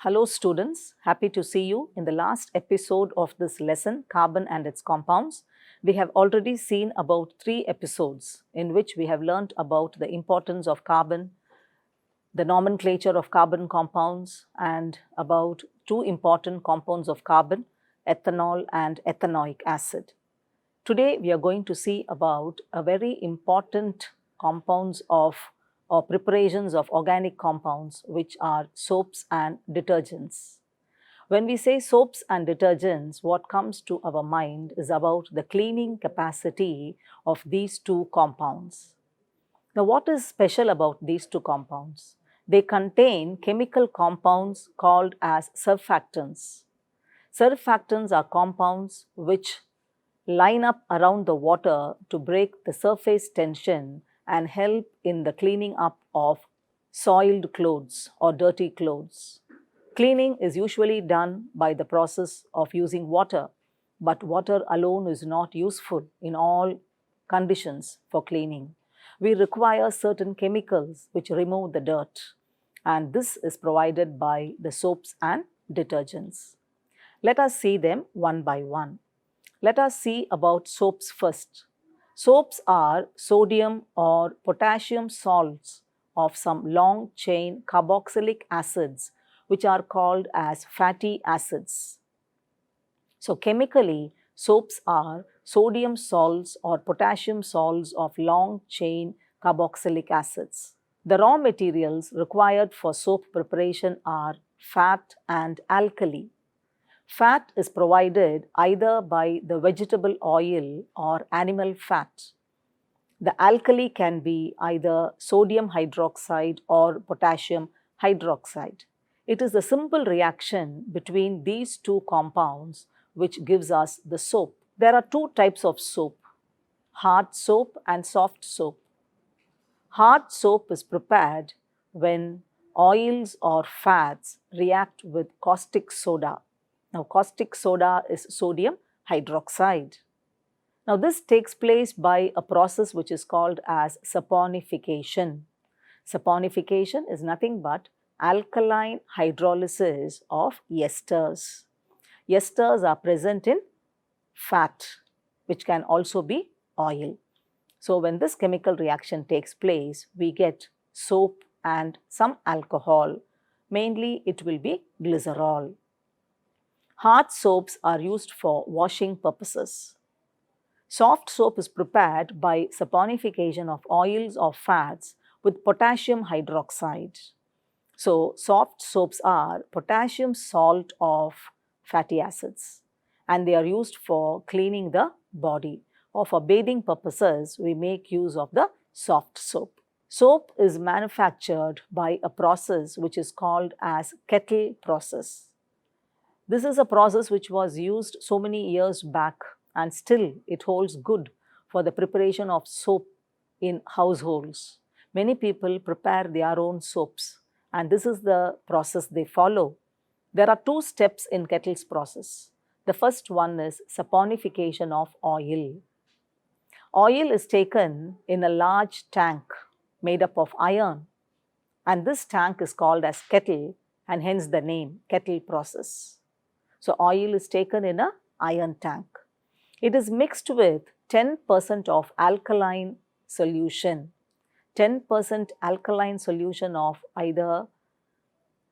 Hello students, happy to see you in the last episode of this lesson, Carbon and its Compounds. We have already seen about 3 episodes in which we have learnt about the importance of carbon, the nomenclature of carbon compounds, and about 2 important compounds of carbon, ethanol and ethanoic acid. Today we are going to see about a very important compounds of or preparations of organic compounds, which are soaps and detergents. When we say soaps and detergents, what comes to our mind is about the cleaning capacity of these 2 compounds. Now, what is special about these 2 compounds? They contain chemical compounds called as surfactants. Surfactants are compounds which line up around the water to break the surface tension and help in the cleaning up of soiled clothes or dirty clothes. Cleaning is usually done by the process of using water, but water alone is not useful in all conditions for cleaning. We require certain chemicals which remove the dirt, and this is provided by the soaps and detergents. Let us see them one by one. Let us see about soaps first. Soaps are sodium or potassium salts of some long chain carboxylic acids which are called as fatty acids. So chemically, soaps are sodium salts or potassium salts of long chain carboxylic acids. The raw materials required for soap preparation are fat and alkali. Fat is provided either by the vegetable oil or animal fat. The alkali can be either sodium hydroxide or potassium hydroxide. It is the simple reaction between these 2 compounds which gives us the soap. There are 2 types of soap, hard soap and soft soap. Hard soap is prepared when oils or fats react with caustic soda. Now, caustic soda is sodium hydroxide. Now, this takes place by a process which is called as saponification. Saponification is nothing but alkaline hydrolysis of esters. Esters are present in fat, which can also be oil. So, when this chemical reaction takes place, we get soap and some alcohol. Mainly, it will be glycerol. Hard soaps are used for washing purposes. Soft soap is prepared by saponification of oils or fats with potassium hydroxide. So, soft soaps are potassium salt of fatty acids, and they are used for cleaning the body, or for bathing purposes we make use of the soft soap. Soap is manufactured by a process which is called as Kettle Process. This is a process which was used so many years back, and still it holds good for the preparation of soap in households. Many people prepare their own soaps, and this is the process they follow. There are 2 steps in Kettle's process. The first one is saponification of oil. Oil is taken in a large tank made up of iron, and this tank is called as kettle, and hence the name Kettle Process. So, oil is taken in an iron tank. It is mixed with 10% of alkaline solution, 10% alkaline solution of either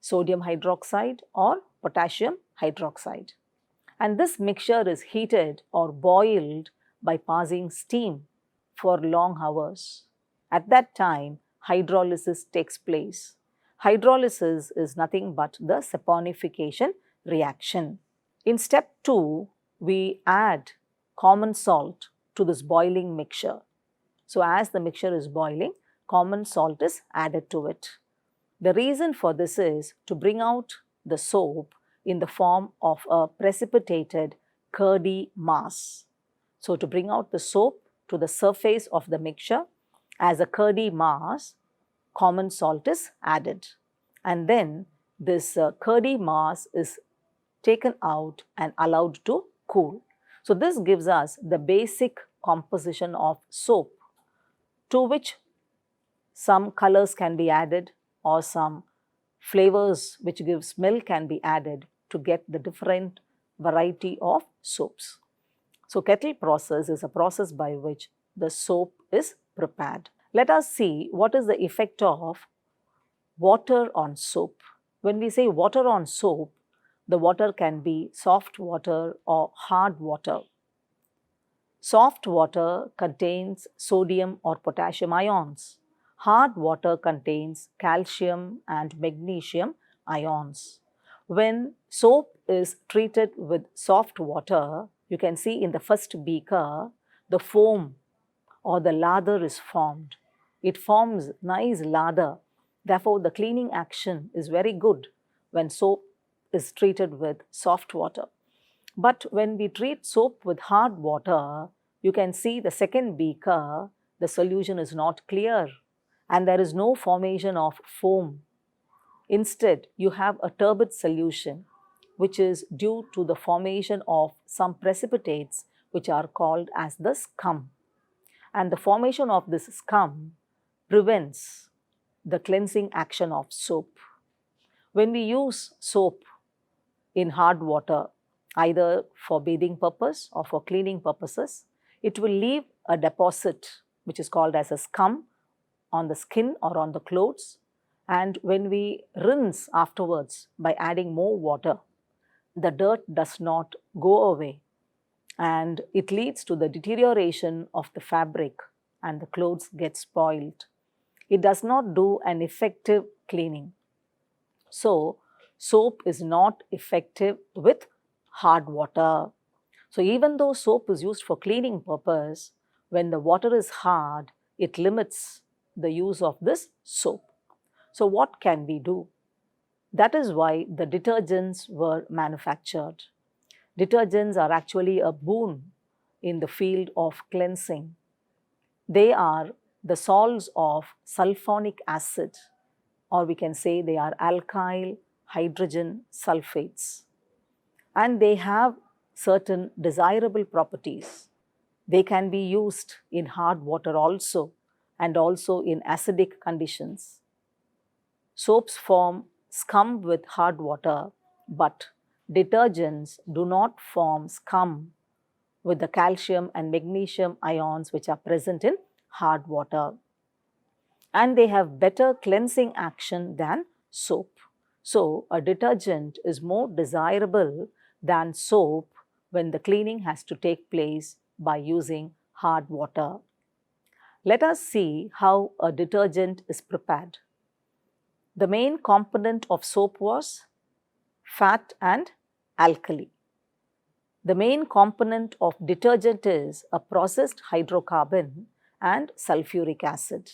sodium hydroxide or potassium hydroxide. And this mixture is heated or boiled by passing steam for long hours. At that time, hydrolysis takes place. Hydrolysis is nothing but the saponification reaction. In step 2, we add common salt to this boiling mixture. So, as the mixture is boiling, common salt is added to it. The reason for this is to bring out the soap in the form of a precipitated curdy mass. So, to bring out the soap to the surface of the mixture as a curdy mass, common salt is added. And then this curdy mass is taken out and allowed to cool. So, this gives us the basic composition of soap, to which some colors can be added or some flavors which give smell can be added to get the different variety of soaps. So kettle process is a process by which the soap is prepared. Let us see what is the effect of water on soap. When we say water on soap, the water can be soft water or hard water. Soft water contains sodium or potassium ions. Hard water contains calcium and magnesium ions. When soap is treated with soft water, you can see in the first beaker, the foam or the lather is formed. It forms nice lather. Therefore, the cleaning action is very good when soap is treated with soft water. But when we treat soap with hard water, you can see the second beaker, the solution is not clear and there is no formation of foam. Instead, you have a turbid solution which is due to the formation of some precipitates which are called as the scum. And the formation of this scum prevents the cleansing action of soap. When we use soap in hard water, either for bathing purpose or for cleaning purposes, it will leave a deposit which is called as a scum on the skin or on the clothes. And when we rinse afterwards by adding more water, the dirt does not go away and it leads to the deterioration of the fabric and the clothes get spoiled. It does not do an effective cleaning. So, soap is not effective with hard water. So, even though soap is used for cleaning purpose, when the water is hard, it limits the use of this soap. So, what can we do? That is why the detergents were manufactured. Detergents are actually a boon in the field of cleansing. They are the salts of sulfonic acid, or we can say they are alkyl hydrogen sulfates. And they have certain desirable properties. They can be used in hard water also and also in acidic conditions. Soaps form scum with hard water, but detergents do not form scum with the calcium and magnesium ions which are present in hard water. And they have better cleansing action than soap. So, a detergent is more desirable than soap when the cleaning has to take place by using hard water. Let us see how a detergent is prepared. The main component of soap was fat and alkali. The main component of detergent is a processed hydrocarbon and sulfuric acid.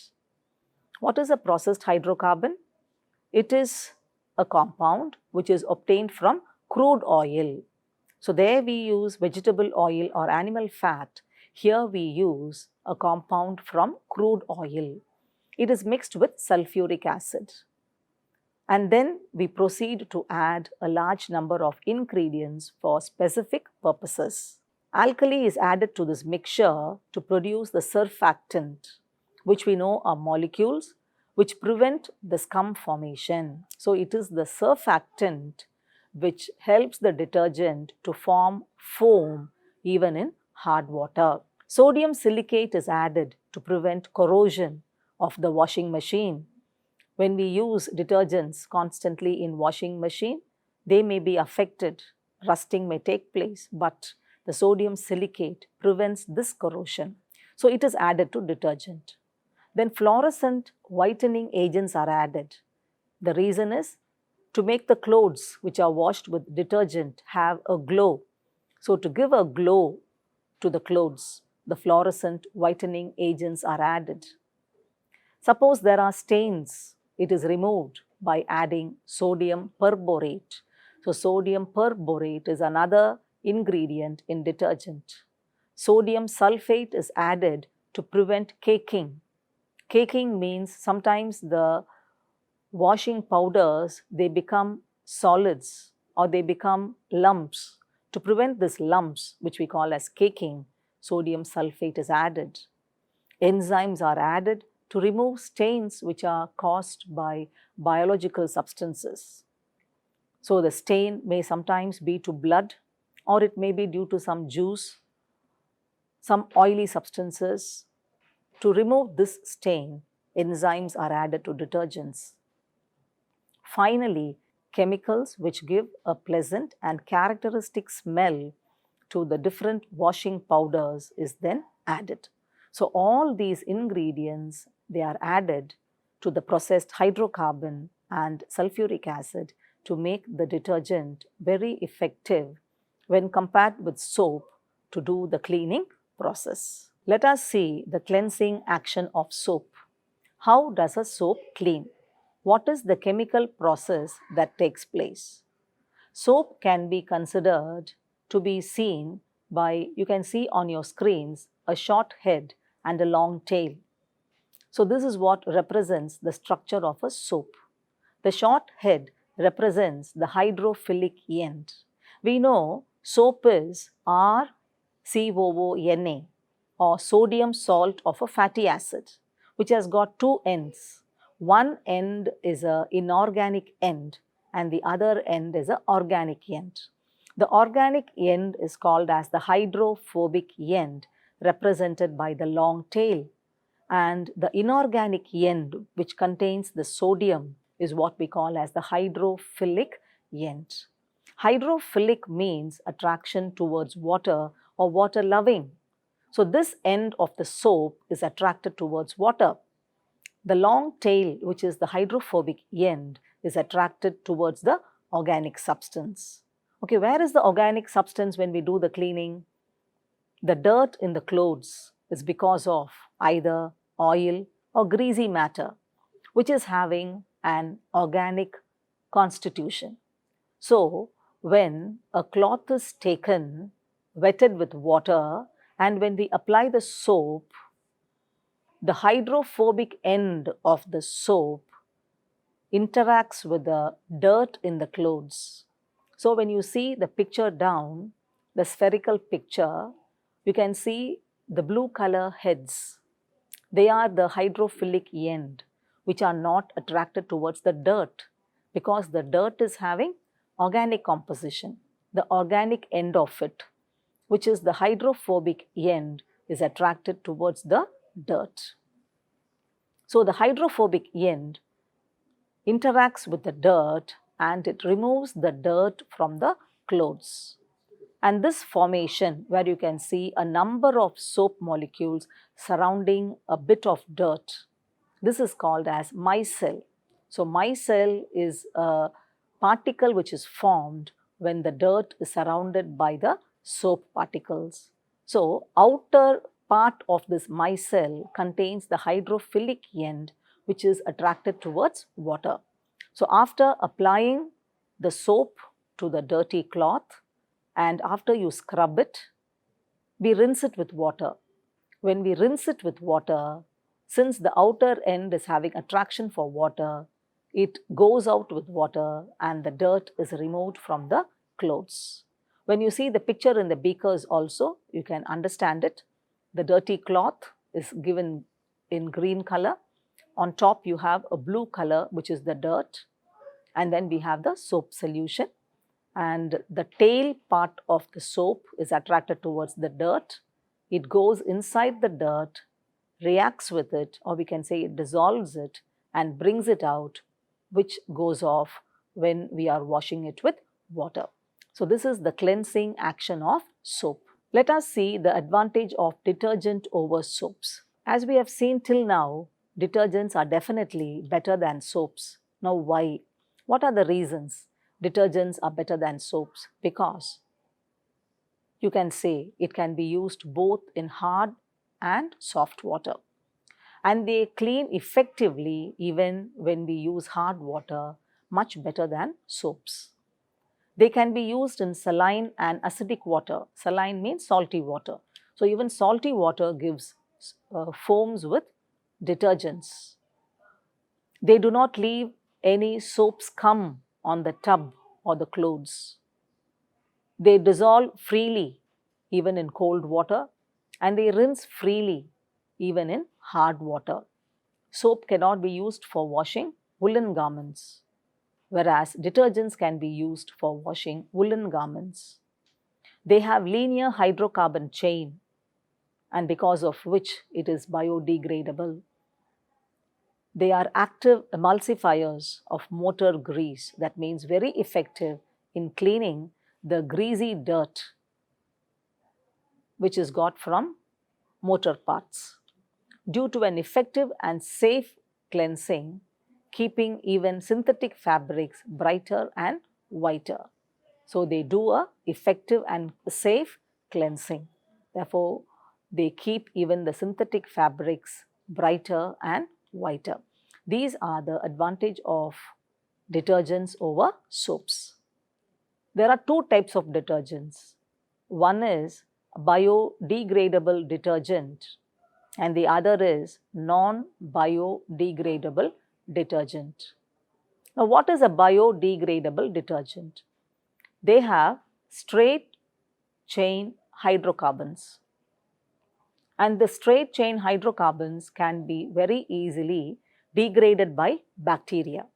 What is a processed hydrocarbon? It is a compound which is obtained from crude oil. So, there we use vegetable oil or animal fat. Here we use a compound from crude oil. It is mixed with sulfuric acid. And then we proceed to add a large number of ingredients for specific purposes. Alkali is added to this mixture to produce the surfactant, which we know are molecules which prevent the scum formation. So, it is the surfactant which helps the detergent to form foam even in hard water. Sodium silicate is added to prevent corrosion of the washing machine. When we use detergents constantly in washing machine, they may be affected, rusting may take place, but the sodium silicate prevents this corrosion. So, it is added to detergent. Then fluorescent whitening agents are added. The reason is to make the clothes which are washed with detergent have a glow. So, to give a glow to the clothes, the fluorescent whitening agents are added. Suppose there are stains, it is removed by adding sodium perborate. So, sodium perborate is another ingredient in detergent. Sodium sulfate is added to prevent caking. Caking means sometimes the washing powders, they become solids or they become lumps. To prevent these lumps, which we call as caking, sodium sulfate is added. Enzymes are added to remove stains which are caused by biological substances. So the stain may sometimes be to blood, or it may be due to some juice, some oily substances. To remove this stain, enzymes are added to detergents. Finally, chemicals which give a pleasant and characteristic smell to the different washing powders is then added. So all these ingredients, they are added to the processed hydrocarbon and sulfuric acid to make the detergent very effective when compared with soap to do the cleaning process. Let us see the cleansing action of soap. How does a soap clean? What is the chemical process that takes place? Soap can be considered to be seen by, you can see on your screens, a short head and a long tail. So this is what represents the structure of a soap. The short head represents the hydrophilic end. We know soap is RCOONA, or sodium salt of a fatty acid, which has got two ends. One end is an inorganic end and the other end is an organic end. The organic end is called as the hydrophobic end, represented by the long tail, and the inorganic end, which contains the sodium, is what we call as the hydrophilic end. Hydrophilic means attraction towards water or water loving. So this end of the soap is attracted towards water. The long tail, which is the hydrophobic end, is attracted towards the organic substance. Okay, where is the organic substance when we do the cleaning? The dirt in the clothes is because of either oil or greasy matter, which is having an organic constitution. So, when a cloth is taken, wetted with water, and when we apply the soap, the hydrophobic end of the soap interacts with the dirt in the clothes. So when you see the picture down, the spherical picture, you can see the blue color heads. They are the hydrophilic end, which are not attracted towards the dirt because the dirt is having organic composition. The organic end of it, which is the hydrophobic end, is attracted towards the dirt. So the hydrophobic end interacts with the dirt and it removes the dirt from the clothes. And this formation, where you can see a number of soap molecules surrounding a bit of dirt, this is called as micelle. So micelle is a particle which is formed when the dirt is surrounded by the soap particles. So outer part of this micelle contains the hydrophilic end, which is attracted towards water. So after applying the soap to the dirty cloth and after you scrub it, we rinse it with water. When we rinse it with water, since the outer end is having attraction for water, it goes out with water and the dirt is removed from the clothes. When you see the picture in the beakers also, you can understand it. The dirty cloth is given in green color. On top you have a blue color, which is the dirt, and then we have the soap solution, and the tail part of the soap is attracted towards the dirt. It goes inside the dirt, reacts with it, or we can say it dissolves it and brings it out, which goes off when we are washing it with water. So this is the cleansing action of soap. Let us see the advantage of detergent over soaps. As we have seen till now, detergents are definitely better than soaps. Now why? What are the reasons detergents are better than soaps? Because you can say it can be used both in hard and soft water, and they clean effectively even when we use hard water, much better than soaps. They can be used in saline and acidic water. Saline means salty water. So even salty water gives foams with detergents. They do not leave any soap scum on the tub or the clothes. They dissolve freely even in cold water, and they rinse freely even in hard water. Soap cannot be used for washing woolen garments, whereas detergents can be used for washing woolen garments. They have linear hydrocarbon chain, and because of which it is biodegradable. They are active emulsifiers of motor grease, that means very effective in cleaning the greasy dirt which is got from motor parts. Due to an effective and safe cleansing, keeping even synthetic fabrics brighter and whiter. So they do a effective and safe cleansing. Therefore, they keep even the synthetic fabrics brighter and whiter. These are the advantage of detergents over soaps. There are two types of detergents. One is biodegradable detergent and the other is non-biodegradable detergent. Now, what is a biodegradable detergent? They have straight chain hydrocarbons, and the straight chain hydrocarbons can be very easily degraded by bacteria.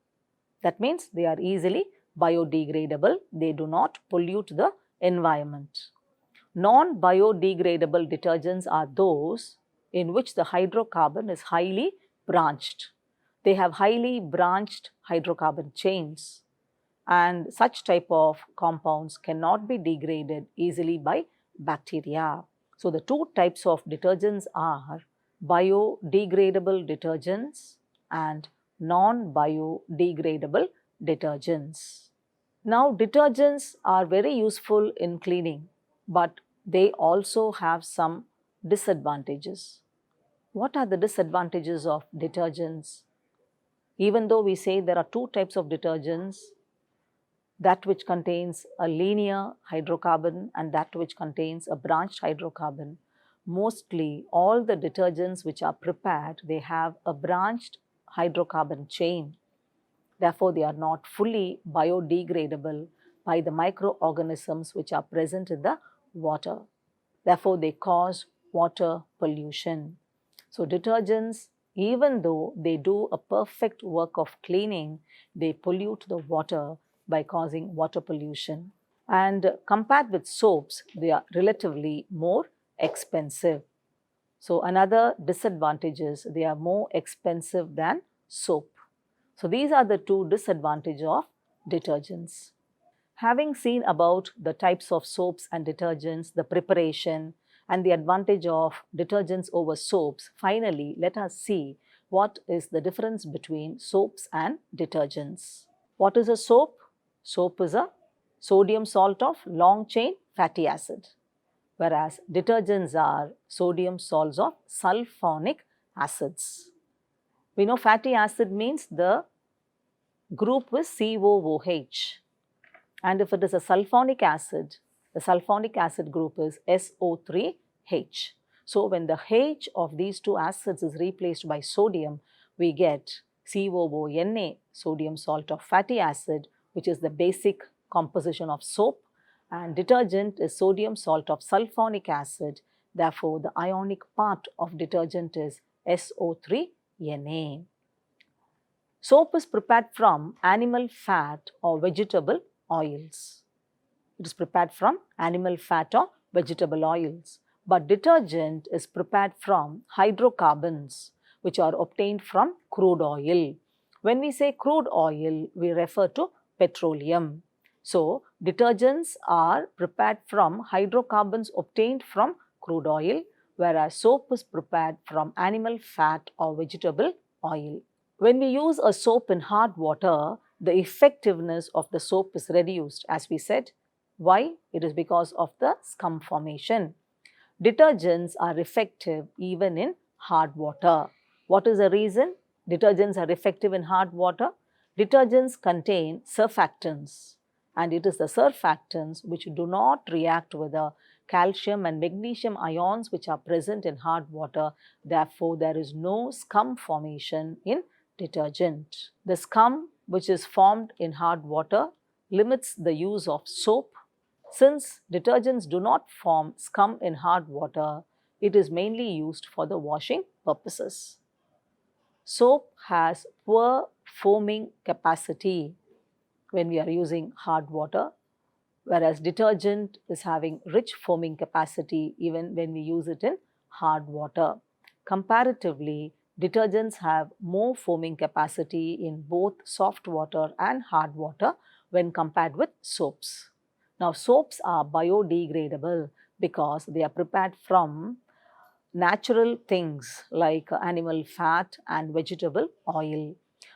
That means they are easily biodegradable, they do not pollute the environment. Non-biodegradable detergents are those in which the hydrocarbon is highly branched. They have highly branched hydrocarbon chains, and such type of compounds cannot be degraded easily by bacteria. So, the two types of detergents are biodegradable detergents and non-biodegradable detergents. Now, detergents are very useful in cleaning, but they also have some disadvantages. What are the disadvantages of detergents? Even though we say there are two types of detergents, that which contains a linear hydrocarbon and that which contains a branched hydrocarbon, mostly all the detergents which are prepared, they have a branched hydrocarbon chain. Therefore, they are not fully biodegradable by the microorganisms which are present in the water. Therefore, they cause water pollution. So, detergents, even though they do a perfect work of cleaning, they pollute the water by causing water pollution. And compared with soaps, they are relatively more expensive. So, another disadvantage is they are more expensive than soap. So, these are the two disadvantages of detergents. Having seen about the types of soaps and detergents, the preparation and the advantage of detergents over soaps, finally, let us see what is the difference between soaps and detergents. What is a soap? Soap is a sodium salt of long chain fatty acid, whereas detergents are sodium salts of sulfonic acids. We know fatty acid means the group is COOH, and if it is a sulfonic acid, the sulfonic acid group is SO3H. So, when the H of these two acids is replaced by sodium, we get COONA, sodium salt of fatty acid, which is the basic composition of soap, and detergent is sodium salt of sulfonic acid. Therefore, the ionic part of detergent is SO3Na. Soap is prepared from animal fat or vegetable oils. It is prepared from animal fat or vegetable oils. But detergent is prepared from hydrocarbons, which are obtained from crude oil. When we say crude oil, we refer to petroleum. So, detergents are prepared from hydrocarbons obtained from crude oil, whereas soap is prepared from animal fat or vegetable oil. When we use a soap in hard water, the effectiveness of the soap is reduced, as we said. Why? It is because of the scum formation. Detergents are effective even in hard water. What is the reason detergents are effective in hard water? Detergents contain surfactants, and it is the surfactants which do not react with the calcium and magnesium ions which are present in hard water. Therefore, there is no scum formation in detergent. The scum which is formed in hard water limits the use of soap. Since detergents do not form scum in hard water, it is mainly used for the washing purposes. Soap has poor foaming capacity when we are using hard water, whereas detergent is having rich foaming capacity even when we use it in hard water. Comparatively, detergents have more foaming capacity in both soft water and hard water when compared with soaps. Now, soaps are biodegradable because they are prepared from natural things like animal fat and vegetable oil.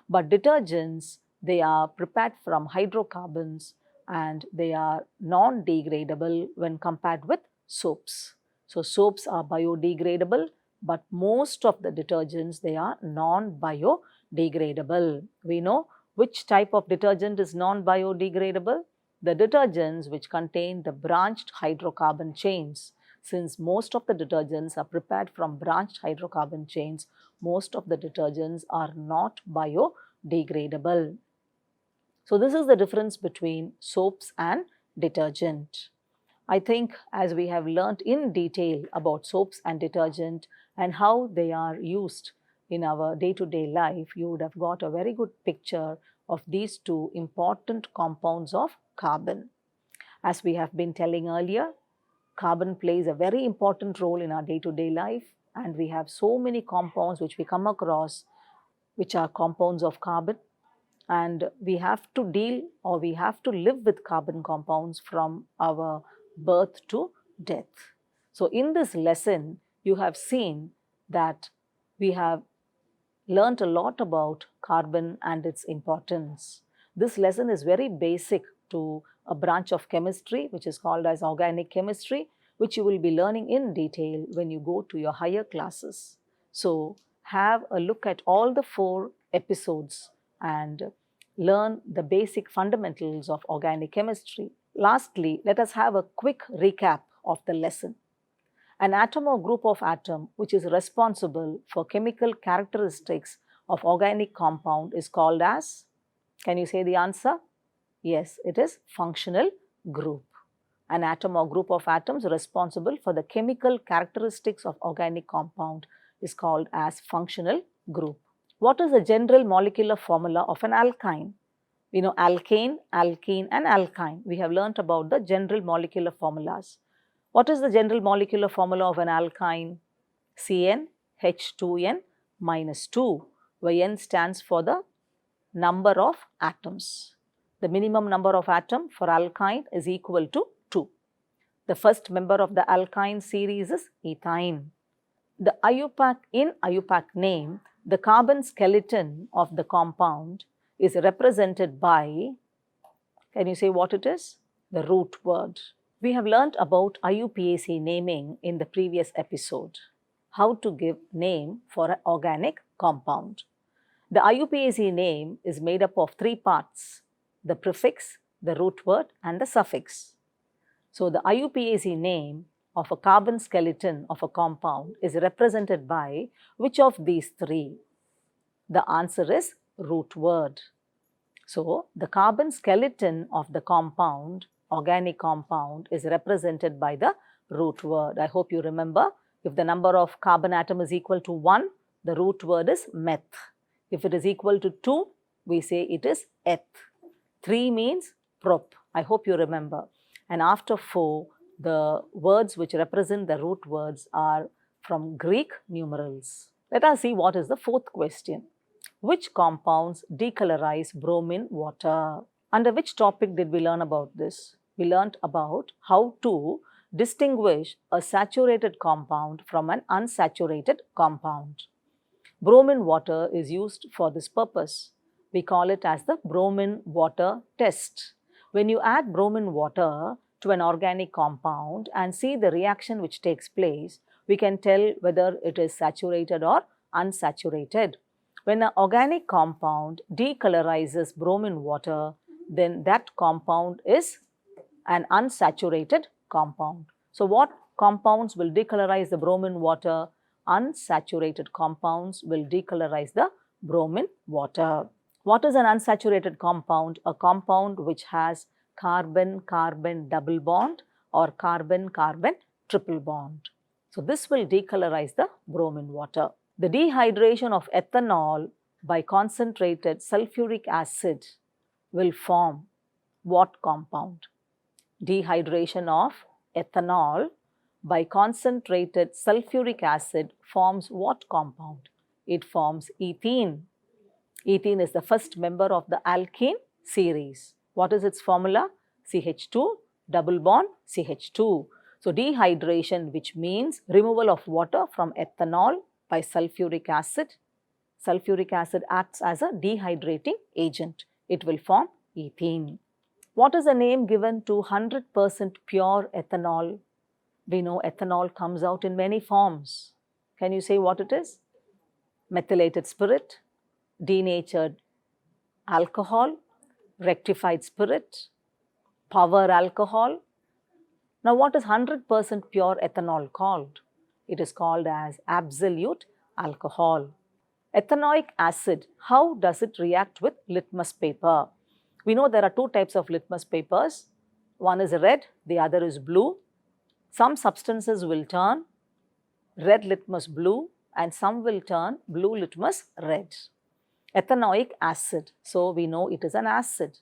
But detergents, they are prepared from hydrocarbons and they are non-degradable when compared with soaps. So soaps are biodegradable, but most of the detergents, they are non-biodegradable. We know which type of detergent is non-biodegradable? The detergents which contain the branched hydrocarbon chains. Since most of the detergents are prepared from branched hydrocarbon chains, most of the detergents are not biodegradable. So this is the difference between soaps and detergent. I think as we have learnt in detail about soaps and detergent and how they are used in our day-to-day life, you would have got a very good picture of these two important compounds of carbon. As we have been telling earlier, carbon plays a very important role in our day-to-day life, and we have so many compounds which we come across which are compounds of carbon, and we have to deal or we have to live with carbon compounds from our birth to death. So in this lesson, you have seen that we have learnt a lot about carbon and its importance. This lesson is very basic to a branch of chemistry which is called as organic chemistry, which you will be learning in detail when you go to your higher classes. So have a look at all the 4 episodes and learn the basic fundamentals of organic chemistry. Lastly, let us have a quick recap of the lesson. An atom or group of atom which is responsible for chemical characteristics of organic compound is called as, can you say the answer? Yes, it is functional group. An atom or group of atoms responsible for the chemical characteristics of organic compound is called as functional group. What is the general molecular formula of an alkyne? We know alkane, alkene and alkyne. We have learnt about the general molecular formulas. What is the general molecular formula of an alkyne? CnH2n minus 2, where N stands for the number of atoms. The minimum number of atom for alkyne is equal to 2. The first member of the alkyne series is ethine. In IUPAC name, the carbon skeleton of the compound is represented by, can you say what it is? The root word. We have learnt about IUPAC naming in the previous episode, how to give name for an organic compound. The IUPAC name is made up of 3 parts, the prefix, the root word and the suffix. So the IUPAC name of a carbon skeleton of a compound is represented by which of these 3? The answer is root word. So the carbon skeleton of the compound, organic compound, is represented by the root word. I hope you remember, if the number of carbon atom is equal to 1, the root word is meth. If it is equal to 2, we say it is eth. 3 means prop. I hope you remember. And after 4, the words which represent the root words are from Greek numerals. Let us see what is the 4th question. Which compounds decolorize bromine water? Under which topic did we learn about this? We learnt about how to distinguish a saturated compound from an unsaturated compound. Bromine water is used for this purpose. We call it as the bromine water test. When you add bromine water to an organic compound and see the reaction which takes place, we can tell whether it is saturated or unsaturated. When an organic compound decolorizes bromine water, then that compound is an unsaturated compound. So what compounds will decolorize the bromine water? Unsaturated compounds will decolorize the bromine water. What is an unsaturated compound? A compound which has carbon-carbon double bond or carbon-carbon triple bond. So this will decolorize the bromine water. The dehydration of ethanol by concentrated sulfuric acid will form what compound? Dehydration of ethanol by concentrated sulfuric acid forms what compound? It forms ethene. Ethene is the first member of the alkene series. What is its formula? CH2 double bond CH2. So dehydration, which means removal of water from ethanol by sulfuric acid. Sulfuric acid acts as a dehydrating agent. It will form ethene. What is the name given to 100% pure ethanol? We know ethanol comes out in many forms. Can you say what it is? Methylated spirit, denatured alcohol, rectified spirit, power alcohol. Now, what is 100% pure ethanol called? It is called as absolute alcohol. Ethanoic acid, how does it react with litmus paper? We know there are two types of litmus papers. One is red, the other is blue. Some substances will turn red litmus blue and some will turn blue litmus red. Ethanoic acid, so we know it is an acid.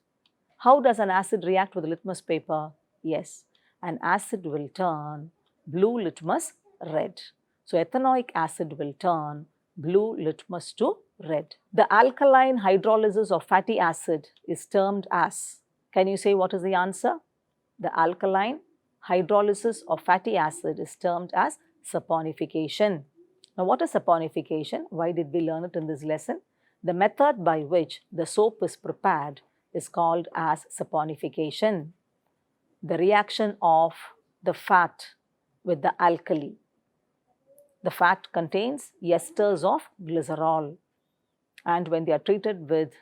How does an acid react with litmus paper? Yes, an acid will turn blue litmus red. So ethanoic acid will turn blue litmus to red. The alkaline hydrolysis of fatty acid is termed as, can you say what is the answer? The alkaline hydrolysis of fatty acid is termed as saponification. Now, what is saponification? Why did we learn it in this lesson? The method by which the soap is prepared is called as saponification. The reaction of the fat with the alkali. The fat contains esters of glycerol, and when they are treated with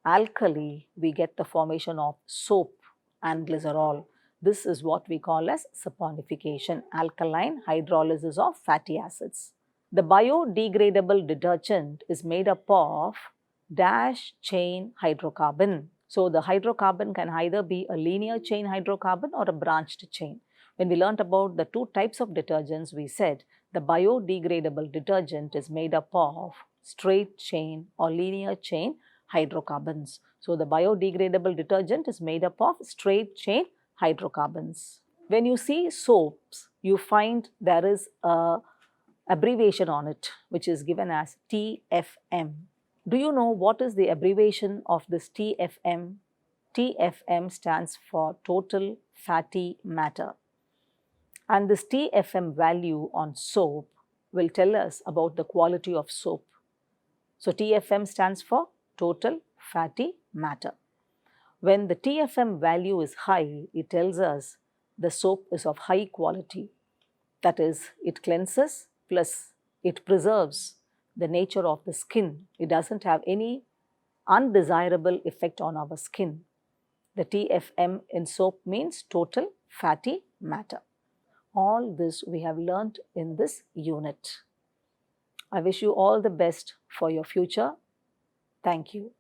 alkali, we get the formation of soap and glycerol. This is what we call as saponification, alkaline hydrolysis of fatty acids. The biodegradable detergent is made up of dash chain hydrocarbon. So the hydrocarbon can either be a linear chain hydrocarbon or a branched chain. When we learnt about the two types of detergents, we said the biodegradable detergent is made up of straight chain or linear chain hydrocarbons. So the biodegradable detergent is made up of straight chain hydrocarbons. When you see soaps, you find there is a abbreviation on it, which is given as TFM. Do you know what is the abbreviation of this TFM? TFM stands for total fatty matter. And this TFM value on soap will tell us about the quality of soap. So TFM stands for total fatty matter. When the TFM value is high, it tells us the soap is of high quality. That is, it cleanses plus it preserves the nature of the skin. It doesn't have any undesirable effect on our skin. The TFM in soap means total fatty matter. All this we have learnt in this unit. I wish you all the best for your future. Thank you.